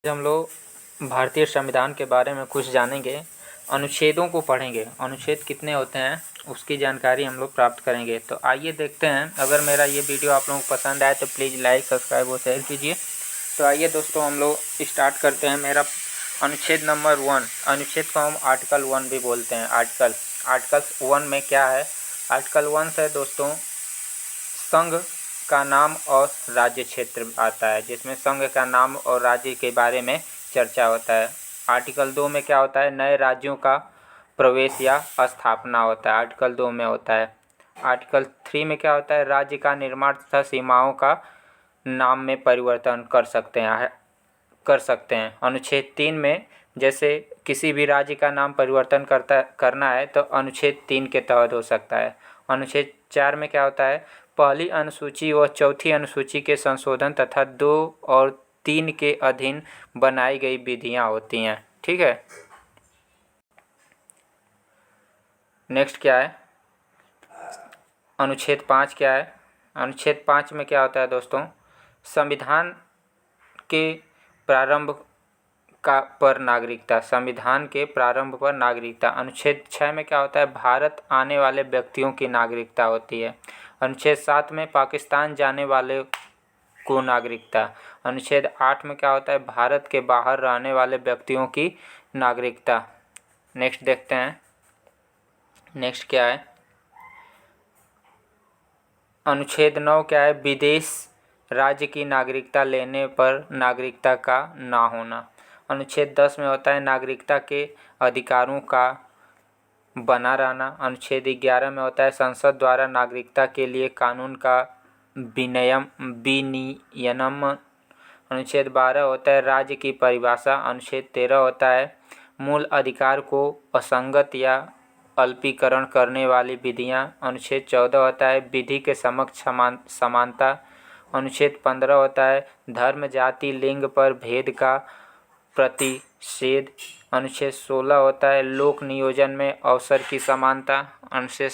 हम लोग भारतीय संविधान के बारे में कुछ जानेंगे। अनुच्छेदों को पढ़ेंगे, अनुच्छेद कितने होते हैं उसकी जानकारी हम लोग प्राप्त करेंगे। तो आइए देखते हैं। अगर मेरा ये वीडियो आप लोगों को पसंद आए तो प्लीज़ लाइक, सब्सक्राइब और शेयर कीजिए। तो आइए दोस्तों हम लोग स्टार्ट करते हैं। मेरा अनुच्छेद नंबर 1, अनुच्छेद को हम आर्टिकल 1 भी बोलते हैं। आर्टिकल 1 में क्या है? आर्टिकल 1 से दोस्तों संघ का नाम और राज्य क्षेत्र आता है, जिसमें संघ का नाम और राज्य के बारे में चर्चा होता है। आर्टिकल 2 में क्या होता है? नए राज्यों का प्रवेश या स्थापना होता है, आर्टिकल 2 में होता है। आर्टिकल 3 में क्या होता है? राज्य का निर्माण तथा सीमाओं का नाम में परिवर्तन कर सकते हैं। अनुच्छेद 3 में जैसे किसी भी राज्य का नाम परिवर्तन करना है तो अनुच्छेद 3 के तहत हो सकता है। अनुच्छेद 4 में क्या होता है? पहली अनुसूची व चौथी अनुसूची के संशोधन तथा 2 और 3 के अधीन बनाई गई विधियां होती हैं। ठीक है। नेक्स्ट क्या है? अनुच्छेद 5 क्या है? अनुच्छेद 5 में क्या होता है दोस्तों? संविधान के प्रारंभ पर नागरिकता, संविधान के प्रारंभ पर नागरिकता। अनुच्छेद 6 में क्या होता है? भारत आने वाले व्यक्तियों की नागरिकता होती है। अनुच्छेद 7 में पाकिस्तान जाने वाले को नागरिकता। अनुच्छेद 8 में क्या होता है? भारत के बाहर रहने वाले व्यक्तियों की नागरिकता। नेक्स्ट देखते हैं। नेक्स्ट क्या है? अनुच्छेद 9 क्या है? विदेश राज्य की नागरिकता लेने पर नागरिकता का ना होना। अनुच्छेद 10 में होता है नागरिकता के अधिकारों का बना रहना। अनुच्छेद 11 में होता है संसद द्वारा नागरिकता के लिए कानून का विनियमन। अनुच्छेद 12 होता है राज्य की परिभाषा। अनुच्छेद 13 होता है मूल अधिकार को असंगत या अल्पीकरण करने वाली विधियां। अनुच्छेद 14 होता है विधि के समक्ष समानता। अनुच्छेद 15 होता है धर्म, जाति, लिंग पर भेद का प्रतिषेध। अनुच्छेद 16 होता है लोक नियोजन में अवसर की समानता। अनुच्छेद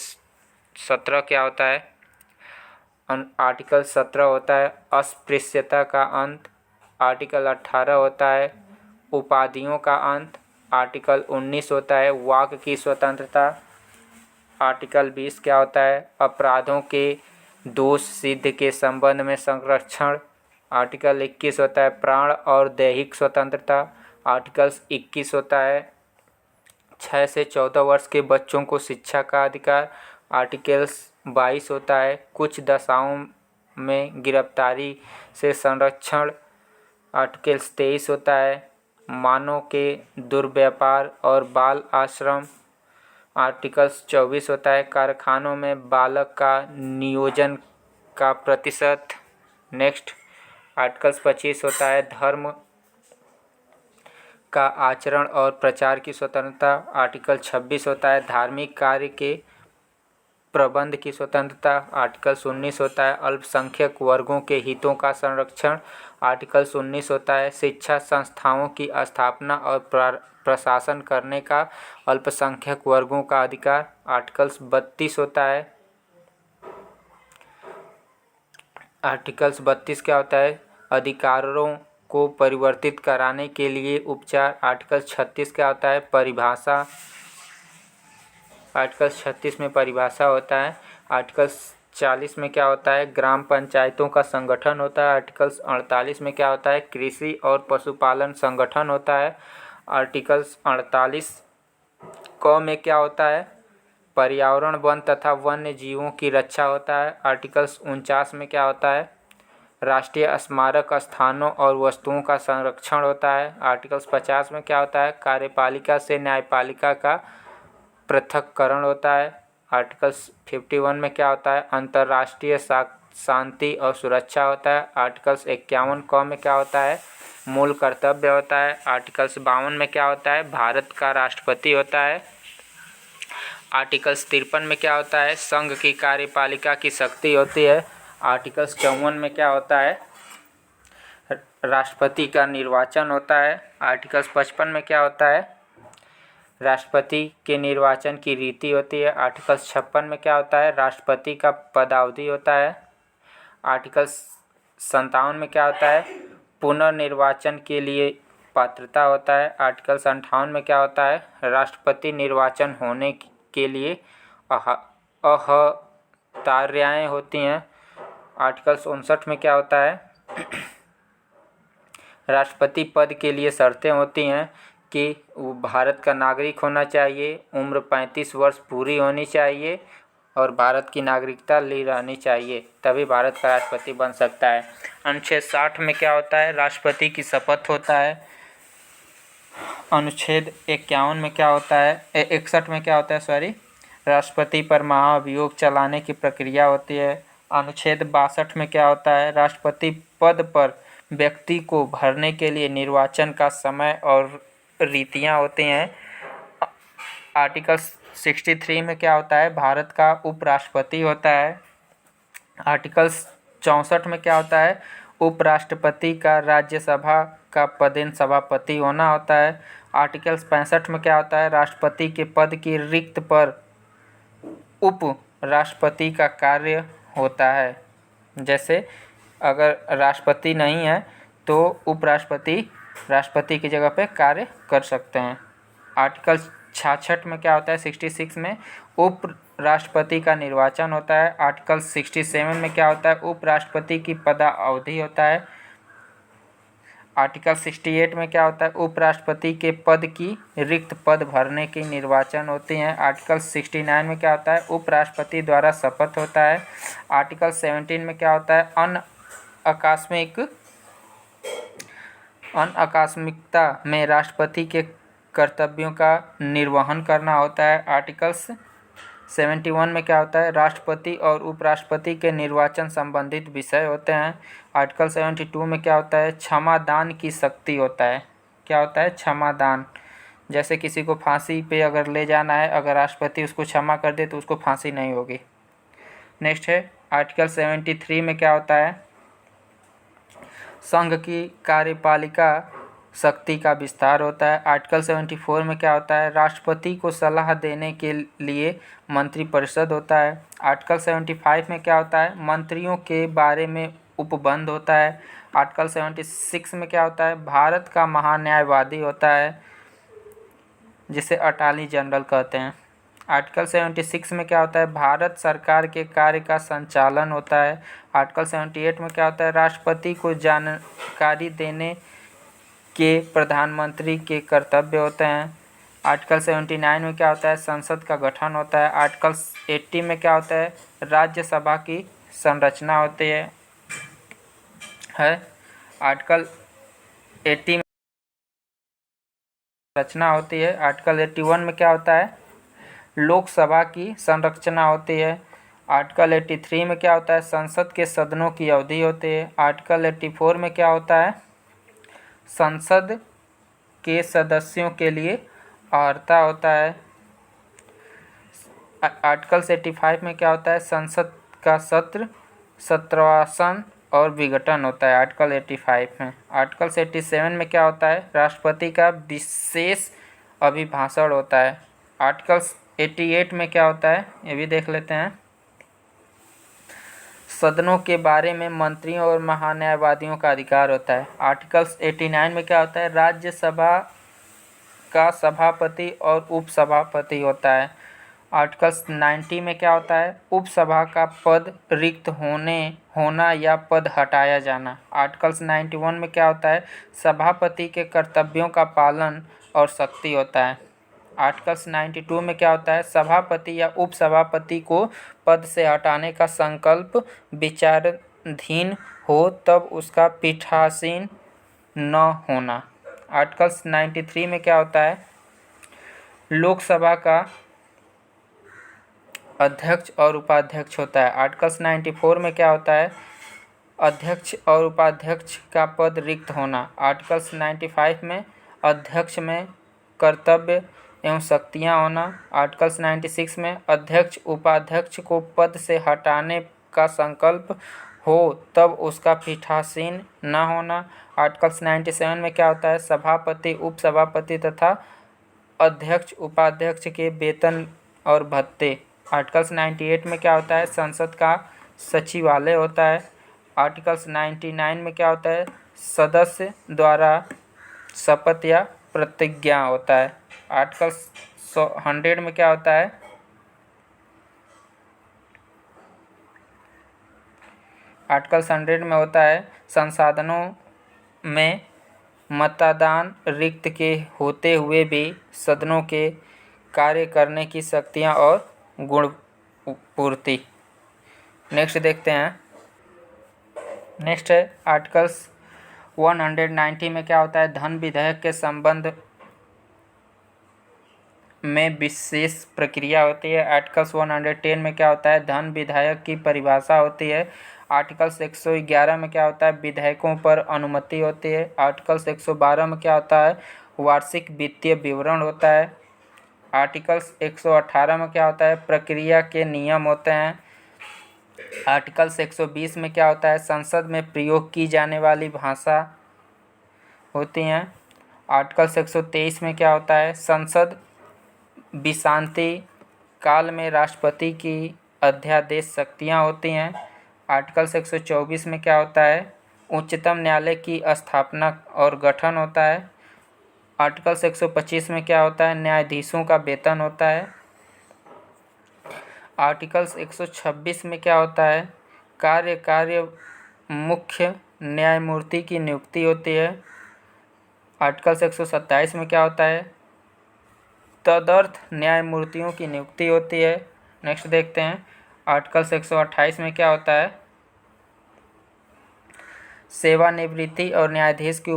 17 क्या होता है? आर्टिकल 17 होता है अस्पृश्यता का अंत। आर्टिकल 18 होता है उपाधियों का अंत। आर्टिकल 19 होता है वाक की स्वतंत्रता। आर्टिकल 20 क्या होता है? अपराधों के दोष सिद्ध के संबंध में संरक्षण। आर्टिकल 21 होता है प्राण और दैहिक स्वतंत्रता। आर्टिकल 21 होता है 6 से 14 वर्ष के बच्चों को शिक्षा का अधिकार। आर्टिकल 22 होता है कुछ दशाओं में गिरफ्तारी से संरक्षण। आर्टिकल 23 होता है मानव के दुर्व्यापार और बाल आश्रम। आर्टिकल 24 होता है कारखानों में बालक का नियोजन का प्रतिशत। नेक्स्ट आर्टिकल 25 होता है धर्म का आचरण और प्रचार की स्वतंत्रता। आर्टिकल 26 होता है धार्मिक कार्य के प्रबंध की स्वतंत्रता। आर्टिकल 19 होता है अल्पसंख्यक वर्गों के हितों का संरक्षण। आर्टिकल 19 होता है शिक्षा संस्थाओं की स्थापना और प्रशासन करने का अल्पसंख्यक वर्गों का अधिकार। आर्टिकल 32 होता है आर्टिकल 32 क्या होता है? अधिकारों को परिवर्तित कराने के लिए उपचार। आर्टिकल 36 क्या होता है? परिभाषा। आर्टिकल 36 में परिभाषा होता है। आर्टिकल 40 में क्या होता है? ग्राम पंचायतों का संगठन होता है। आर्टिकल 48 में क्या होता है? कृषि और पशुपालन संगठन होता है। आर्टिकल 48 क में क्या होता है? पर्यावरण, वन तथा वन्य जीवों की रक्षा होता है। आर्टिकल 49 में क्या होता है? राष्ट्रीय स्मारक स्थानों और वस्तुओं का संरक्षण होता है। आर्टिकल 50 में क्या होता है? कार्यपालिका से न्यायपालिका का पृथक्करण होता है। आर्टिकल 51 में क्या होता है? अंतर्राष्ट्रीय शांति और सुरक्षा होता है। आर्टिकल 51 क में क्या होता है? मूल कर्तव्य होता है। आर्टिकल 52 में क्या होता है? भारत का राष्ट्रपति होता है। आर्टिकल 53 में क्या होता है? संघ की कार्यपालिका की शक्ति होती है। आर्टिकल 54 में क्या होता है? राष्ट्रपति का निर्वाचन होता है। आर्टिकल 55 में क्या होता है? राष्ट्रपति के निर्वाचन की रीति होती है। आर्टिकल 56 में क्या होता है? राष्ट्रपति का पदावधि होता है। आर्टिकल 57 में क्या होता है? पुनर्निर्वाचन के लिए पात्रता होता है। आर्टिकल 58 में क्या होता है, राष्ट्रपति निर्वाचन होने के लिए अहर्तार्याएँ होती हैं। आर्टिकल 59 में क्या होता है, राष्ट्रपति पद के लिए शर्तें होती हैं कि वो भारत का नागरिक होना चाहिए, उम्र 35 वर्ष पूरी होनी चाहिए और भारत की नागरिकता ली रहनी चाहिए, तभी भारत का राष्ट्रपति बन सकता है। अनुच्छेद 60 में क्या होता है, राष्ट्रपति की शपथ होता है। अनुच्छेद 51 में क्या होता है, 61 में क्या होता है, राष्ट्रपति पर महाभियोग चलाने की प्रक्रिया होती है। अनुच्छेद 62 में क्या होता है, राष्ट्रपति पद पर व्यक्ति को भरने के लिए निर्वाचन का समय और रीतियाँ होती हैं। आर्टिकल 63 में क्या होता है, भारत का उपराष्ट्रपति होता है। आर्टिकल 64 में क्या होता है, उपराष्ट्रपति का राज्यसभा का पदेन सभापति होना होता है। आर्टिकल 65 में क्या होता है, राष्ट्रपति के पद की रिक्त पर उप राष्ट्रपति का कार्य होता है। जैसे अगर राष्ट्रपति नहीं है तो उपराष्ट्रपति राष्ट्रपति की जगह पे कार्य कर सकते हैं। आर्टिकल 66 में क्या होता है, 66 में उप राष्ट्रपति का निर्वाचन होता है। आर्टिकल 67 में क्या होता है, उपराष्ट्रपति की पदावधि होता है। आर्टिकल 68 में क्या होता है, उपराष्ट्रपति के पद की रिक्त पद भरने की निर्वाचन होती हैं। आर्टिकल 69 में क्या होता है, उपराष्ट्रपति द्वारा शपथ होता है। आर्टिकल 17 में क्या होता है, अनआकस्मिकता में राष्ट्रपति के कर्तव्यों का निर्वहन करना होता है। आर्टिकल 71 में क्या होता है, राष्ट्रपति और उपराष्ट्रपति के निर्वाचन संबंधित विषय होते हैं। आर्टिकल 72 में क्या होता है, क्षमादान की शक्ति होता है। क्या होता है, क्षमादान। जैसे किसी को फांसी पे अगर ले जाना है, अगर राष्ट्रपति उसको क्षमा कर दे तो उसको फांसी नहीं होगी। नेक्स्ट है आर्टिकल 73 में क्या होता है, संघ की कार्यपालिका शक्ति का विस्तार होता है। आर्टिकल 74 में क्या होता है, राष्ट्रपति को सलाह देने के लिए मंत्रिपरिषद होता है। आर्टिकल 75 में क्या होता है, मंत्रियों के बारे में उपबंध होता है। आर्टिकल 76 में क्या होता है, भारत का महान्यायवादी होता है, जिसे अटॉर्नी जनरल कहते हैं। आर्टिकल 76 में क्या होता है, भारत सरकार के कार्य का संचालन होता है। आर्टिकल 78 में क्या होता है, राष्ट्रपति को जानकारी देने के प्रधानमंत्री के कर्तव्य होते हैं। आर्टिकल 79 में क्या होता है, संसद का गठन होता है। आर्टिकल 80 में क्या होता है, राज्यसभा की संरचना होती है। आर्टिकल 80 में रचना होती है। आर्टिकल 81 में क्या होता है, लोकसभा की संरचना होती है। आर्टिकल 83 में क्या होता है, संसद के सदनों की अवधि होती है। आर्टिकल 84 में क्या होता है, संसद के सदस्यों के लिए अर्हता होता है। आर्टिकल 85 में क्या होता है, संसद का सत्र, सत्रवासन और विघटन होता है। आर्टिकल 85 में। आर्टिकल 87 में क्या होता है, राष्ट्रपति का विशेष अभिभाषण होता है। आर्टिकल 88 में क्या होता है, ये भी देख लेते हैं। सदनों के बारे में मंत्रियों और महान्यायवादियों का अधिकार होता है। आर्टिकल 89 में क्या होता है, राज्यसभा का सभापति और उपसभापति होता है। आर्टिकल 90 में क्या होता है, उपसभा का पद रिक्त होना या पद हटाया जाना। आर्टिकल 91 में क्या होता है, सभापति के कर्तव्यों का पालन और शक्ति होता है। आर्टिकल 92 में क्या होता है, सभापति या उपसभापति को पद से हटाने का संकल्प विचाराधीन हो तब उसका पीठासीन न होना। आर्टिकल 93 में क्या होता है, लोकसभा का अध्यक्ष और उपाध्यक्ष होता है। आर्टिकल 94 में क्या होता है, अध्यक्ष और उपाध्यक्ष का पद रिक्त होना। आर्टिकल 95 में अध्यक्ष में कर्तव्य एवं शक्तियाँ होना। आर्टिकल 96 में अध्यक्ष उपाध्यक्ष को पद से हटाने का संकल्प हो तब उसका पीठासीन न होना। आर्टिकल 97 में क्या होता है, सभापति, उपसभापति तथा अध्यक्ष उपाध्यक्ष के वेतन और भत्ते। आर्टिकल 98 में क्या होता है, संसद का सचिवालय होता है। आर्टिकल 99 में क्या होता है, सदस्य द्वारा शपथ या प्रतिज्ञा होता है। आर्टिकल 100 में क्या होता है? आर्टिकल 100 में होता है संसाधनों में मतदान रिक्त के होते हुए भी सदनों के कार्य करने की शक्तियाँ और गुण पूर्ति। नेक्स्ट देखते हैं। नेक्स्ट है आर्टिकल्स 190 में क्या होता है? धन विधेयक के संबंध में विशेष प्रक्रिया होती है। आर्टिकल्स 110 में क्या होता है? धन विधेयक की परिभाषा होती है। आर्टिकल्स 111 में क्या होता है? विधेयकों पर अनुमति होती है। आर्टिकल्स 112 में क्या होता है? वार्षिक वित्तीय विवरण होता है। आर्टिकल्स 118 में क्या होता है? प्रक्रिया के नियम होते हैं। आर्टिकल्स 120 में क्या होता है? संसद में प्रयोग की जाने वाली भाषा होती हैं। आर्टिकल्स 123 में क्या होता है? संसद विशांति काल में राष्ट्रपति की अध्यादेश शक्तियाँ होती हैं। आर्टिकल्स 124 में क्या होता है? उच्चतम न्यायालय की स्थापना और गठन होता है। आर्टिकल्स 125 में क्या होता है? न्यायाधीशों का वेतन होता है। आर्टिकल्स 126 में क्या होता है? कार्य मुख्य न्यायमूर्ति की नियुक्ति होती है। आर्टिकल्स 127 में क्या होता है? तदर्थ न्यायमूर्तियों की नियुक्ति होती है। नेक्स्ट देखते हैं। आर्टिकल्स 128 में क्या होता है? सेवानिवृत्ति और न्यायाधीश की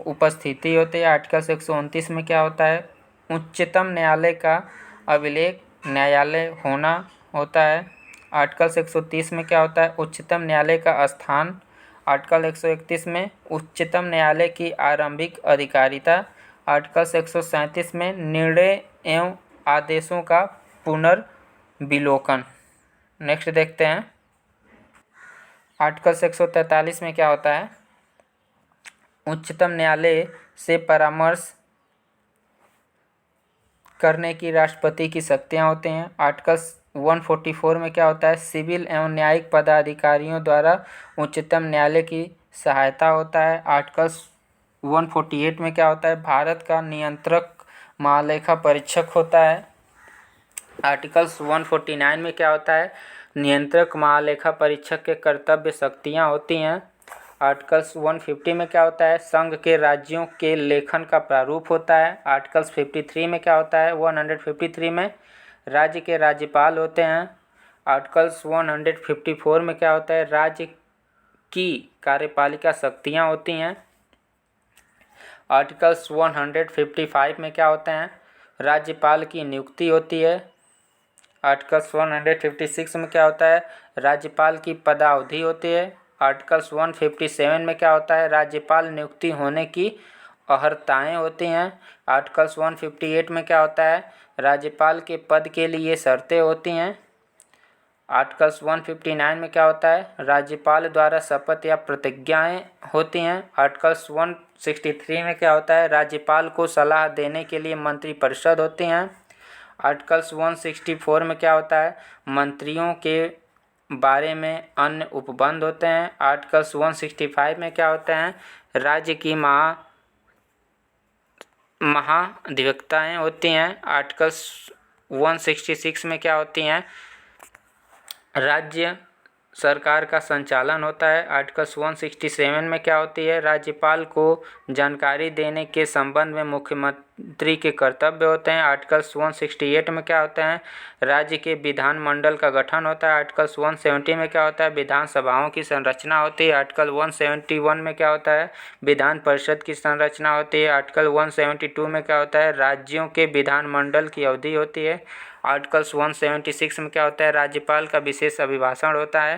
उपस्थिति होती है। आर्टिकल 129 में क्या होता है? उच्चतम न्यायालय का अभिलेख न्यायालय होना होता है। आर्टिकल 130 में क्या होता है? उच्चतम न्यायालय का स्थान। आर्टिकल 131 में उच्चतम न्यायालय की आरंभिक अधिकारिता। आर्टिकल 137 में निर्णय एवं आदेशों का पुनर्विलोकन। नेक्स्ट देखते हैं। आर्टिकल 143 में क्या होता है? उच्चतम न्यायालय से परामर्श करने की राष्ट्रपति की शक्तियाँ होती हैं। आर्टिकल 144 में क्या होता है? सिविल एवं न्यायिक पदाधिकारियों द्वारा उच्चतम न्यायालय की सहायता होता है। आर्टिकल 148 में क्या होता है? भारत का नियंत्रक महालेखा परीक्षक होता है। आर्टिकल्स 149 में क्या होता है? नियंत्रक महालेखा परीक्षक के कर्तव्य शक्तियाँ होती हैं। आर्टिकल्स 150 में क्या होता है? संघ के राज्यों के लेखन का प्रारूप होता है। आर्टिकल्स 53 में क्या होता है? 153 में राज्य के राज्यपाल होते हैं। आर्टिकल्स 154 में क्या होता है? राज्य की कार्यपालिका शक्तियाँ होती हैं। आर्टिकल्स 155 में क्या होते हैं? राज्यपाल की नियुक्ति होती है। आर्टिकल्स 156 में क्या होता है? राज्यपाल की पदावधि होती है। आर्टिकल्स 157 में क्या होता है? राज्यपाल नियुक्ति होने की अर्हताएँ होती हैं। आर्टिकल्स 158 में क्या होता है? राज्यपाल के पद के लिए शर्तें होती हैं। आर्टिकल्स 159 में क्या होता है? राज्यपाल द्वारा शपथ या प्रतिज्ञाएँ होती हैं। आर्टिकल्स 163 में क्या होता है? राज्यपाल को सलाह देने के लिए मंत्रिपरिषद होती हैं। आर्टिकल्स 164 में क्या होता है? मंत्रियों के बारे में अन्य उपबंध होते हैं। आर्टिकल्स 165 में क्या होते हैं? राज्य की महाधिवक्ताएँ होती हैं। आर्टिकल्स 166 में क्या होती हैं? राज्य सरकार का संचालन होता है। आर्टिकल्स 167 में क्या होती है? राज्यपाल को जानकारी देने के संबंध में मुख्यमंत्री के कर्तव्य होते हैं। आर्टिकल्स 168 में क्या होते हैं? राज्य के विधानमंडल का गठन होता है। आर्टिकल्स 170 में क्या होता है? विधानसभाओं की संरचना होती है। आर्टिकल 171 में क्या होता है? विधान परिषद की संरचना होती है। आर्टिकल 172 में क्या होता है? राज्यों के विधानमंडल की अवधि होती है। आर्टिकल्स 176 में क्या होता है? राज्यपाल का विशेष अभिभाषण होता है।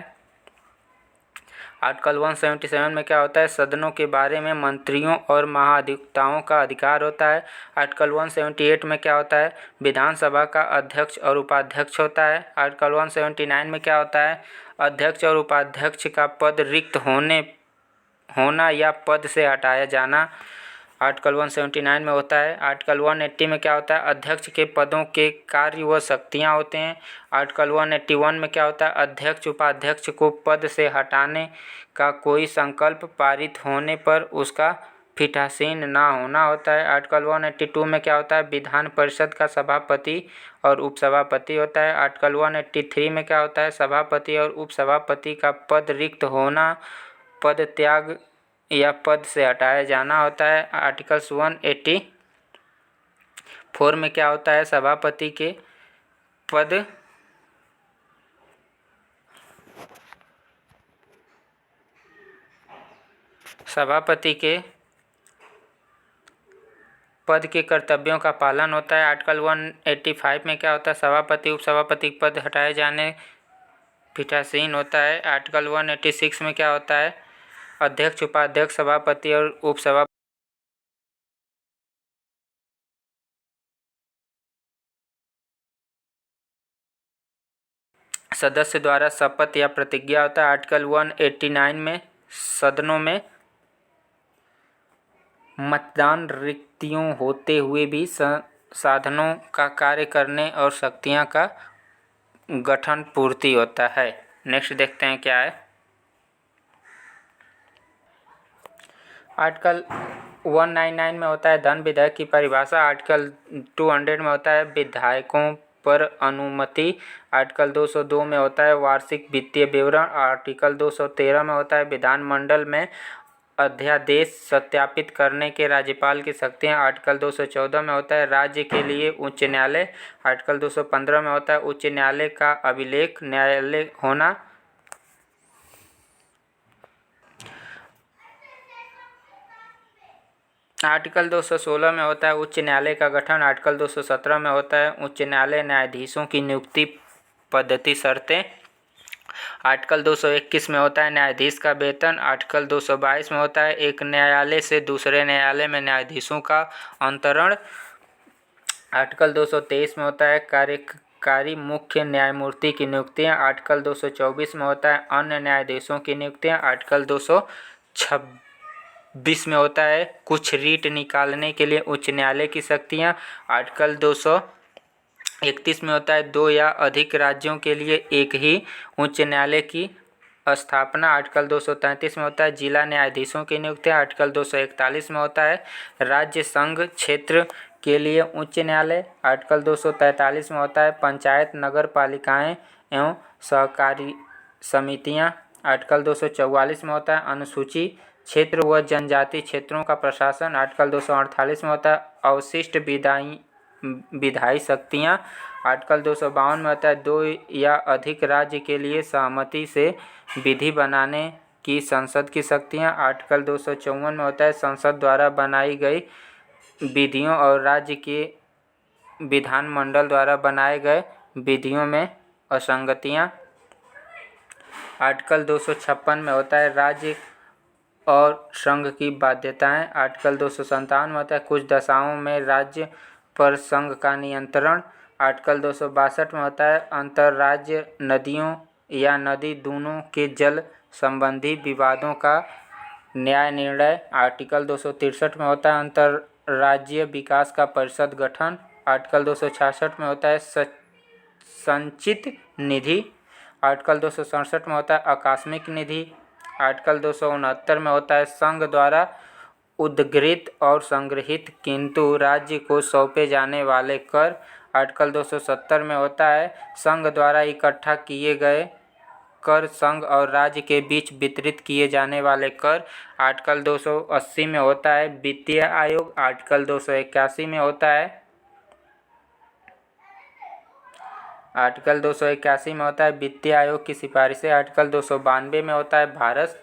आर्टिकल 177 में क्या होता है? सदनों के बारे में मंत्रियों और महाधिवक्ताओं का अधिकार होता है। आर्टिकल 178 में क्या होता है? विधानसभा का अध्यक्ष और उपाध्यक्ष होता है। आर्टिकल 179 में क्या होता है? अध्यक्ष और उपाध्यक्ष का पद रिक्त होना या पद से हटाया जाना आर्टिकल 179 में होता है। आर्टिकल 180 में क्या होता है? अध्यक्ष के पदों के कार्य व शक्तियाँ होते हैं। आर्टिकल 181 में क्या होता है? अध्यक्ष उपाध्यक्ष को पद से हटाने का कोई संकल्प पारित होने पर उसका पीठासीन ना होना होता है। आर्टिकल 182 में क्या होता है, विधान परिषद का सभापति और उपसभापति होता है। आर्टिकल 183 में क्या होता है, सभापति और उपसभापति का पद रिक्त होना, पद त्याग या पद से हटाया जाना होता है। आर्टिकल्स 184 में क्या होता है, सभापति के पद के कर्तव्यों का पालन होता है। आर्टिकल 185 में क्या होता है, सभापति उपसभापति पद हटाए जाने पीठासीन होता है। आर्टिकल 186 में क्या होता है, अध्यक्ष उपाध्यक्ष सभापति और उपसभापति सदस्य द्वारा शपथ या प्रतिज्ञा होता है। आर्टिकल 189 में सदनों में मतदान रिक्तियों होते हुए भी साधनों का कार्य करने और शक्तियां का गठन पूर्ति होता है। नेक्स्ट देखते हैं क्या है। आर्टिकल 199 में होता है धन विधेयक की परिभाषा। आर्टिकल 200 में होता है विधायकों पर अनुमति। आर्टिकल 202 में होता है वार्षिक वित्तीय विवरण। आर्टिकल 213 में होता है विधानमंडल में अध्यादेश सत्यापित करने के राज्यपाल की शक्तियाँ। आर्टिकल 214 में होता है राज्य के लिए उच्च न्यायालय। आर्टिकल 215 में होता है उच्च न्यायालय का अभिलेख न्यायालय होना। आर्टिकल 216 में होता है उच्च न्यायालय का गठन। आर्टिकल 217 में होता है उच्च न्यायालय न्यायाधीशों की नियुक्ति पद्धति शर्तें। आर्टिकल 221 में होता है न्यायाधीश का वेतन। आर्टिकल 222 में होता है एक न्यायालय से दूसरे न्यायालय में न्यायाधीशों का अंतरण। आर्टिकल 223 में होता है कार्यकारी मुख्य न्यायमूर्ति की नियुक्तियाँ। आर्टिकल 224 में होता है अन्य न्यायाधीशों की नियुक्तियाँ। आर्टिकल 226 में होता है कुछ रीट निकालने के लिए उच्च न्यायालय की शक्तियाँ। आर्टिकल 231 में होता है दो या अधिक राज्यों के लिए एक ही उच्च न्यायालय की स्थापना। आर्टिकल 233 में होता है जिला न्यायाधीशों की नियुक्ति। आर्टिकल 241 में होता है राज्य संघ क्षेत्र के लिए उच्च न्यायालय। आर्टिकल 243 में होता है पंचायत नगर पालिकाएँ एवं सहकारी समितियाँ। आर्टिकल 244 में होता है अनुसूची क्षेत्र व जनजाति क्षेत्रों का प्रशासन। आर्टिकल 248 में होता है अवशिष्ट विधायी शक्तियाँ। आर्टिकल 252 में होता है दो या अधिक राज्य के लिए सहमति से विधि बनाने की संसद की शक्तियाँ। आर्टिकल 254 में होता है संसद द्वारा बनाई गई विधियों और राज्य के विधानमंडल द्वारा बनाए गए विधियों में असंगतियाँ। आर्टिकल 256 में होता है राज्य और संघ की बाध्यताएं। आर्टिकल 257 में होता है कुछ दशाओं में राज्य पर संघ का नियंत्रण। आर्टिकल 262 में होता है अंतर्राज्य नदियों या नदी दोनों के जल संबंधी विवादों का न्याय निर्णय। आर्टिकल 263 में होता है अंतर्राज्यीय विकास का परिषद गठन। आर्टिकल 266 में होता है संचित निधि। आर्टिकल 267 में होता है आकस्मिक निधि। आर्टिकल 269 में होता है संघ द्वारा उद्गृहित और संग्रहित किंतु राज्य को सौंपे जाने वाले कर। आर्टिकल 270 में होता है संघ द्वारा इकट्ठा किए गए कर संघ और राज्य के बीच वितरित किए जाने वाले कर। आर्टिकल 280 में होता है वित्तीय आयोग। आर्टिकल 281 में होता है वित्तीय आयोग की सिफारिशें। आर्टिकल 292 में होता है भारत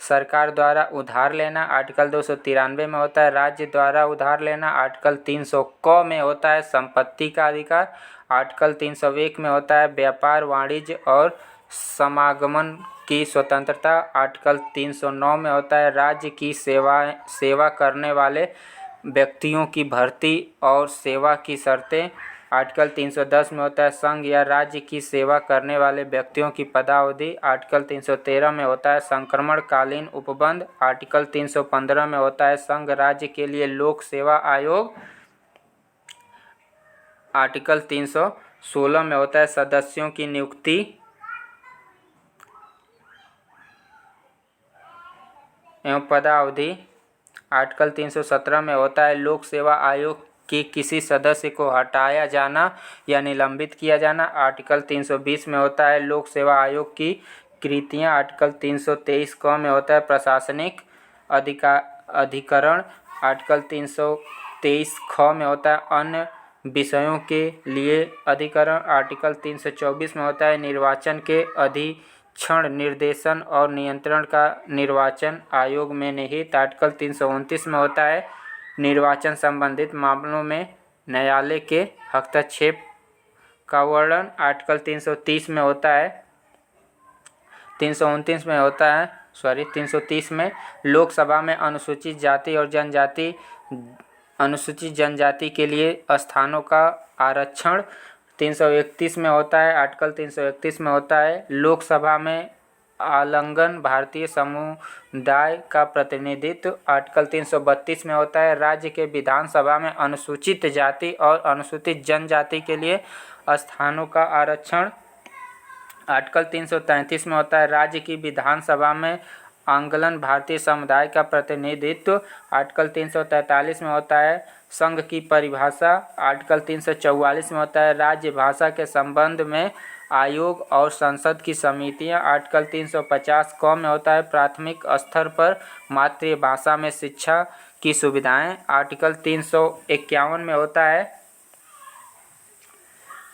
सरकार द्वारा उधार लेना। आर्टिकल 293 में होता है राज्य द्वारा उधार लेना। आर्टिकल 300 क में होता है संपत्ति का अधिकार। आर्टिकल 301 में होता है व्यापार वाणिज्य और समागमन की स्वतंत्रता। आर्टिकल 309 में होता है राज्य की सेवा करने वाले व्यक्तियों की भर्ती और सेवा की शर्तें। आर्टिकल 310 में होता है संघ या राज्य की सेवा करने वाले व्यक्तियों की पदावधि। आर्टिकल 313 में होता है संक्रमणकालीन उपबंध। आर्टिकल 315 में होता है संघ राज्य के लिए लोक सेवा आयोग। आर्टिकल 316 में होता है सदस्यों की नियुक्ति एवं पदावधि। आर्टिकल 317 में होता है लोक सेवा आयोग के किसी सदस्य को हटाया जाना या निलंबित किया जाना। आर्टिकल 320 में होता है लोक सेवा आयोग की कृतियाँ। आर्टिकल 323 क में होता है प्रशासनिक अधिकरण। आर्टिकल 323 ख में होता है अन्य विषयों के लिए अधिकरण। आर्टिकल 324 में होता है निर्वाचन के क्षण निर्देशन और नियंत्रण का निर्वाचन आयोग में निहित। आर्टिकल 329 में होता है निर्वाचन संबंधित मामलों में न्यायालय के हस्तक्षेप का वर्णन। आर्टिकल 330 में होता है 330 में लोकसभा में अनुसूचित जाति और अनुसूचित जनजाति के लिए स्थानों का आरक्षण। 331 में होता है आर्टिकल 331 में होता है लोकसभा में आलंगन भारतीय समुदाय का प्रतिनिधित्व। आर्टिकल 332 में होता है राज्य के विधानसभा में अनुसूचित जाति और अनुसूचित जनजाति के लिए स्थानों का आरक्षण। आर्टिकल 333 में होता है राज्य की विधानसभा में आंगलन भारतीय समुदाय का प्रतिनिधित्व। आर्टिकल 343 में होता है संघ की परिभाषा। आर्टिकल 344 में होता है राज्य भाषा के संबंध में आयोग और संसद की समितियां। आर्टिकल 350 क में होता है प्राथमिक स्तर पर मातृभाषा में शिक्षा की सुविधाएं। आर्टिकल 351 में होता है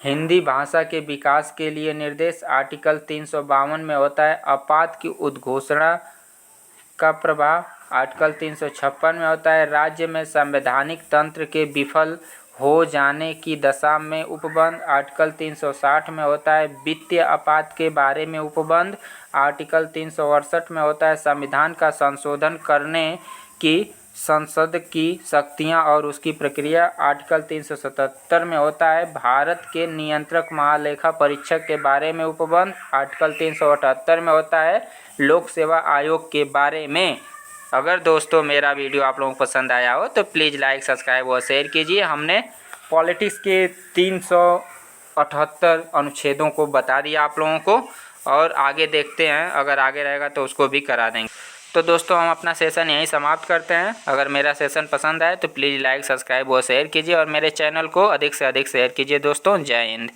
हिंदी भाषा के विकास के लिए निर्देश। आर्टिकल 352 में होता है आपात की उद्घोषणा का प्रभाव। आर्टिकल 356 में होता है राज्य में संवैधानिक तंत्र के विफल हो जाने की दशा में उपबंध। आर्टिकल 360 में होता है वित्तीय आपात के बारे में उपबंध। आर्टिकल 368 में होता है संविधान का संशोधन करने की संसद की शक्तियां और उसकी प्रक्रिया। आर्टिकल 377 में होता है भारत के नियंत्रक महालेखा परीक्षक के बारे में उपबंध। आर्टिकल 378 में होता है लोक सेवा आयोग के बारे में। अगर दोस्तों मेरा वीडियो आप लोगों को पसंद आया हो तो प्लीज़ लाइक सब्सक्राइब और शेयर कीजिए। हमने पॉलिटिक्स के 378 अनुच्छेदों को बता दिया आप लोगों को, और आगे देखते हैं, अगर आगे रहेगा तो उसको भी करा देंगे। तो दोस्तों हम अपना सेशन यहीं समाप्त करते हैं। अगर मेरा सेशन पसंद आए तो प्लीज़ लाइक सब्सक्राइब और शेयर कीजिए और मेरे चैनल को अधिक से अधिक शेयर कीजिए। दोस्तों जय हिंद।